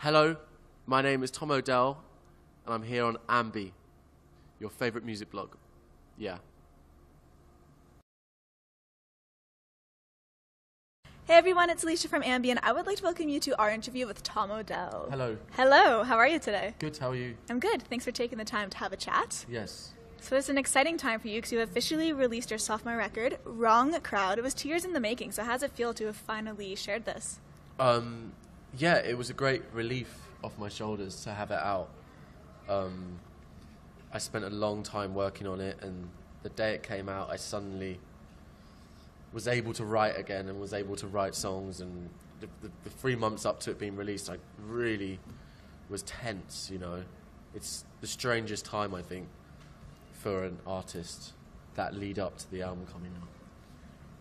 Hello, my name is Tom Odell, and I'm here on AMBY, your favorite music blog. Yeah. Hey everyone, it's Alicia from AMBY, and I would like to welcome you to our interview with Tom Odell. Hello. Hello, how are you today? Good, how are you? I'm good. Thanks for taking the time to have a chat. Yes. So it's an exciting time for you because you officially released your sophomore record, Wrong Crowd. It was 2 years in the making, so how does it feel to have finally shared this? Yeah, it was a great relief off my shoulders to have it out. I spent a long time working on it, and the day it came out, I suddenly was able to write again and was able to write songs, and the 3 months up to it being released, I really was tense, you know. It's the strangest time, I think, for an artist, that lead up to the album coming out.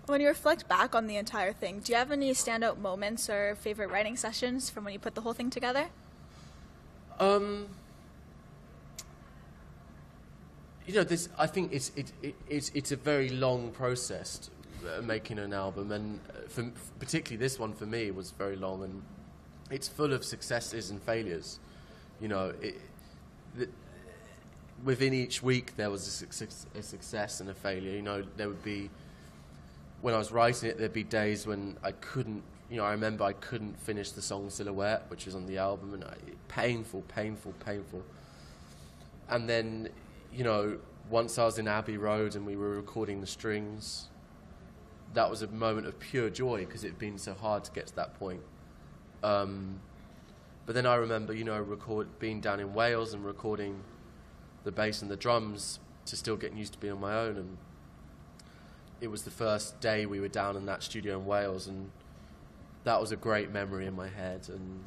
When you reflect back on the entire thing, do you have any standout moments or favorite writing sessions from when you put the whole thing together? You know, I think it's a very long process making an album, and particularly this one for me was very long, and it's full of successes and failures. You know, within each week there was a success and a failure. You know, there would be, when I was writing it, there'd be days when I couldn't, you know, I remember I couldn't finish the song Silhouette, which was on the album, and painful. And then, you know, once I was in Abbey Road and we were recording the strings, that was a moment of pure joy because it had been so hard to get to that point. But then I remember, you know, being down in Wales and recording the bass and the drums to still getting used to being on my own, and it was the first day we were down in that studio in Wales, and that was a great memory in my head. And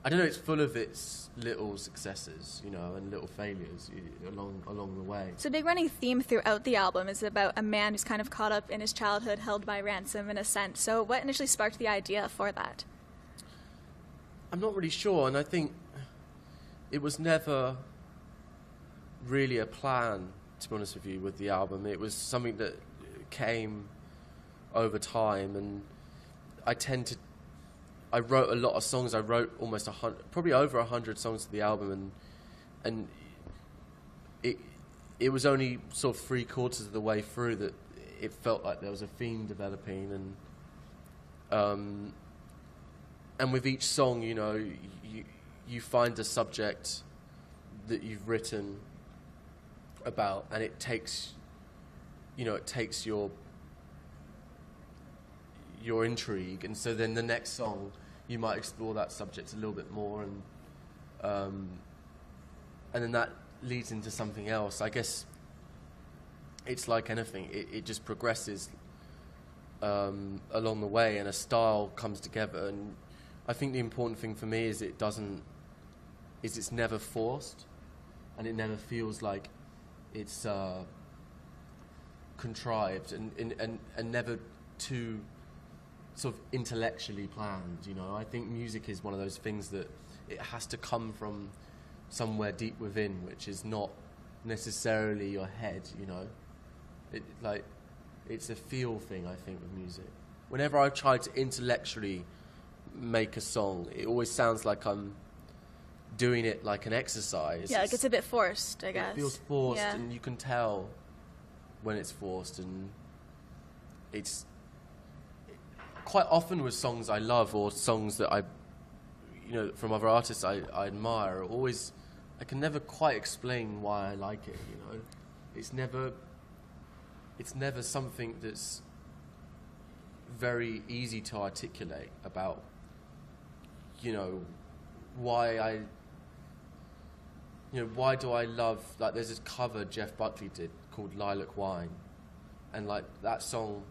I don't know, it's full of its little successes, you know, and little failures along the way. So a big running theme throughout the album is about a man who's kind of caught up in his childhood, held by ransom in a sense. So what initially sparked the idea for that? I'm not really sure, and I think it was never really a plan, to be honest with you, with the album. It was something that came over time, and I wrote a lot of songs. I wrote almost probably over 100 songs to the album, and it was only sort of 3/4 of the way through that it felt like there was a theme developing, and with each song, you know, you find a subject that you've written about, and it takes your intrigue, and so then the next song you might explore that subject a little bit more, and then that leads into something else. I guess it's like anything; it just progresses along the way, and a style comes together. And I think the important thing for me is it's never forced, and it never feels like it's contrived, and never too sort of intellectually planned. You know, I think music is one of those things that it has to come from somewhere deep within, which is not necessarily your head. You know, it's a feel thing, I think, with music. Whenever I've tried to intellectually make a song, it always sounds like I'm doing it like an exercise. Yeah, like it's a bit forced, I guess. It feels forced, yeah. And you can tell when it's forced, and it's quite often with songs I love, or songs that you know, from other artists I admire, I can never quite explain why I like it, you know. It's never something that's very easy to articulate about, you know, why do I love, like, there's this cover Jeff Buckley did called Lilac Wine, and like that song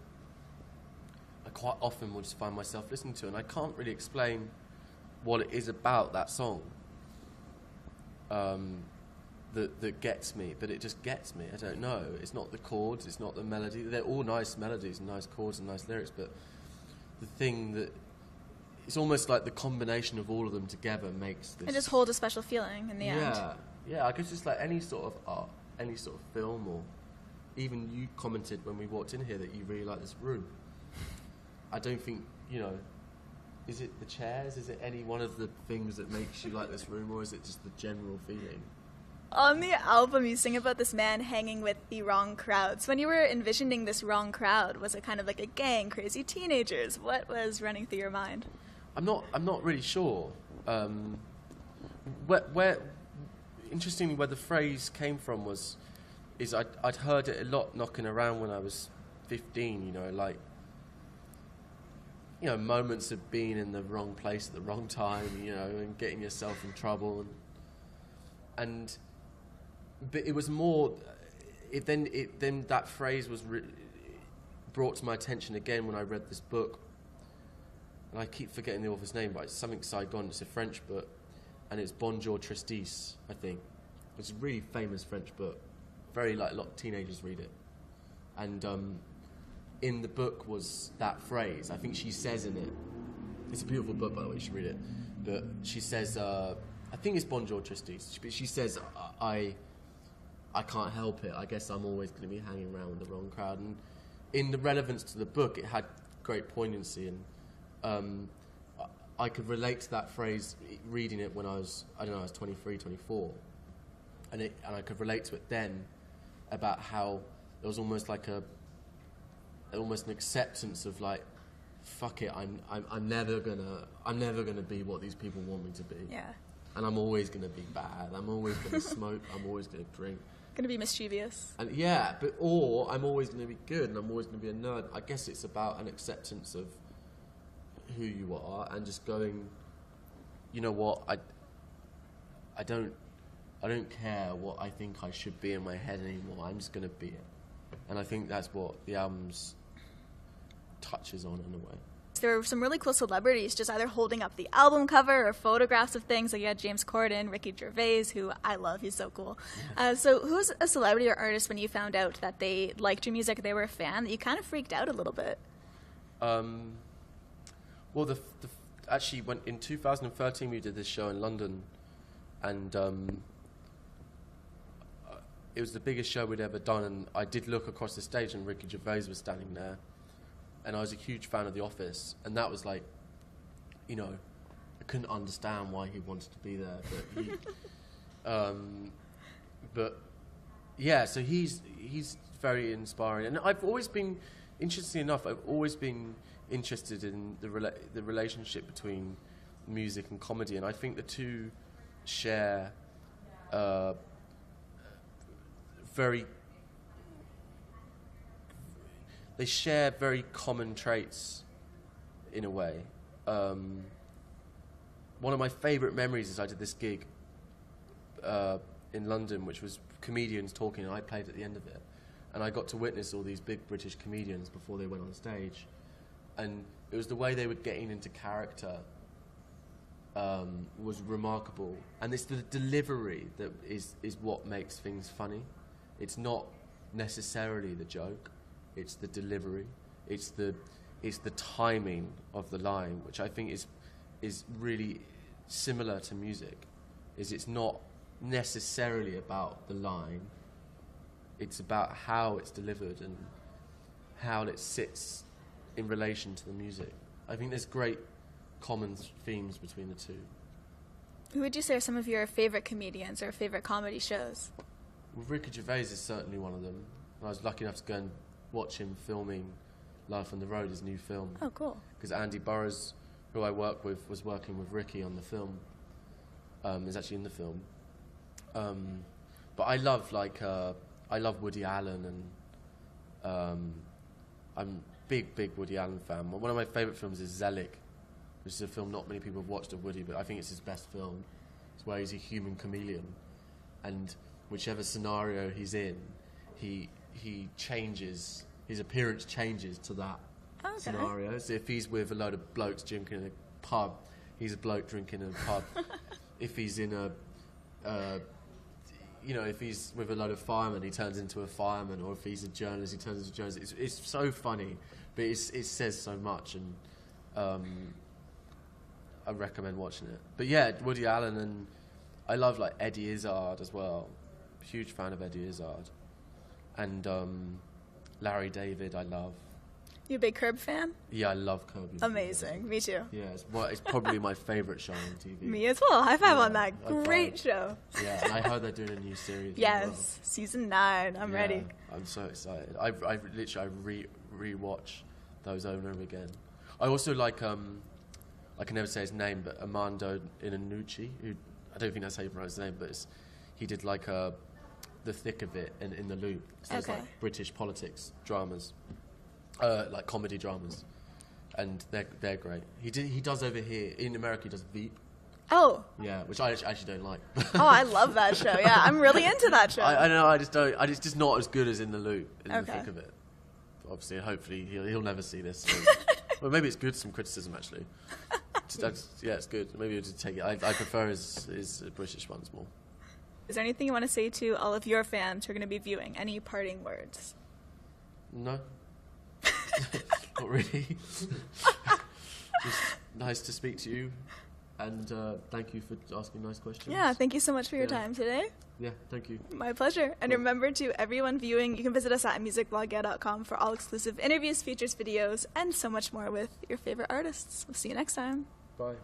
I quite often will just find myself listening to, and I can't really explain what it is about that song that gets me, but it just gets me. I don't know. It's not the chords, it's not the melody. They're all nice melodies and nice chords and nice lyrics, but the thing that, it's almost like the combination of all of them together makes this. It just holds a special feeling in the end. Yeah, I guess it's like any sort of art, any sort of film, or even you commented when we walked in here that you really like this room. I don't think, you know, Is it the chairs? Is it any one of the things that makes you like this room, or is it just the general feeling? On the album, you sing about this man hanging with the wrong crowds. When you were envisioning this wrong crowd, was it kind of like a gang, crazy teenagers? What was running through your mind? I'm not really sure. Interestingly, where the phrase came from is I'd heard it a lot knocking around when I was 15. Moments of being in the wrong place at the wrong time, and getting yourself in trouble, but it was more. Then that phrase was brought to my attention again when I read this book, and I keep forgetting the author's name, but it's something Saigon. It's a French book, and it's Bonjour Tristis, I think. It's a really famous French book. A lot of teenagers read it, and in the book was that phrase. I think she says in it. It's a beautiful book, by the way. You should read it. But she says, I think it's Bonjour Tristis. But she says, I can't help it. I guess I'm always going to be hanging around with the wrong crowd. And in the relevance to the book, it had great poignancy. And I could relate to that phrase reading it when I was 23, 24. And I could relate to it then about how there was almost like almost an acceptance of like, fuck it, I'm never gonna be what these people want me to be. Yeah. And I'm always gonna be bad. I'm always gonna smoke. I'm always gonna drink. Gonna be mischievous. And or I'm always gonna be good, and I'm always gonna be a nerd. I guess it's about an acceptance of who you are, and just going, you know what, I don't care what I think I should be in my head anymore. I'm just gonna be it. And I think that's what the album's touches on in a way. There were some really cool celebrities just either holding up the album cover or photographs of things. Like you had James Corden, Ricky Gervais, who I love. He's so cool. So who's a celebrity or artist when you found out that they liked your music, they were a fan, that you kind of freaked out a little bit? Well, actually, in 2013 we did this show in London, and it was the biggest show we'd ever done, and I did look across the stage and Ricky Gervais was standing there, and I was a huge fan of The Office, and that was like, I couldn't understand why he wanted to be there, but so he's very inspiring, and I've always been, interestingly enough, interested in the relationship between music and comedy, and I think the two share they share very common traits in a way. One of my favourite memories is I did this gig in London, which was comedians talking, and I played at the end of it, and I got to witness all these big British comedians before they went on stage, and it was the way they were getting into character was remarkable, and it's the delivery that is what makes things funny. It's not necessarily the joke, it's the delivery, it's the timing of the line, which I think is really similar to music. It's not necessarily about the line, it's about how it's delivered and how it sits in relation to the music. I think there's great common themes between the two. Who would you say are some of your favorite comedians or favorite comedy shows? Well, Ricky Gervais is certainly one of them. I was lucky enough to go and watch him filming Life on the Road, his new film. Oh, cool. Because Andy Burroughs, who I work with, was working with Ricky on the film. Is actually in the film. But I love Woody Allen, and I'm a big Woody Allen fan. One of my favourite films is Zelig, which is a film not many people have watched of Woody, but I think it's his best film. It's where he's a human chameleon, and whichever scenario he's in, he changes, his appearance changes to that scenario. So if he's with a load of blokes drinking in a pub, he's a bloke drinking in a pub. If he's in if he's with a load of firemen, he turns into a fireman, or if he's a journalist, he turns into a journalist. It's so funny, but it says so much, and I recommend watching it. But yeah, Woody Allen, and I love like Eddie Izzard as well. Huge fan of Eddie Izzard, and Larry David I love. You a big Curb fan? Yeah, I love Kirby. Amazing. Me too. Yeah, it's probably my favourite show on TV. Me as well. High five on that. high Great five. show. Yeah, and I heard they're doing a new series. Yes, as well. season 9. I'm ready. I'm so excited. I re-watch those over and over again. I also like I can never say his name, but Armando Iannucci, who I don't think that's how you pronounce his name, but he did like The Thick of It and In the Loop. So it's like British politics dramas, like comedy dramas, and they're great. He does over here in America. He does Veep. Oh. Yeah, which I actually don't like. Oh, I love that show. Yeah, I'm really into that show. I know. I just don't. It's just not as good as In the Loop. In Okay. the thick of it. Obviously, hopefully he'll never see this. So. Well, maybe it's good. Some criticism actually. Yeah, it's good. Maybe we'll just take it. I prefer his British ones more. Is there anything you want to say to all of your fans who are going to be viewing? Any parting words? No. Not really. Just nice to speak to you, and thank you for asking nice questions. Yeah, thank you so much for your time today. Yeah, thank you. My pleasure. And remember, to everyone viewing, you can visit us at musicblogger.com for all exclusive interviews, features, videos, and so much more with your favorite artists. We'll see you next time. Bye.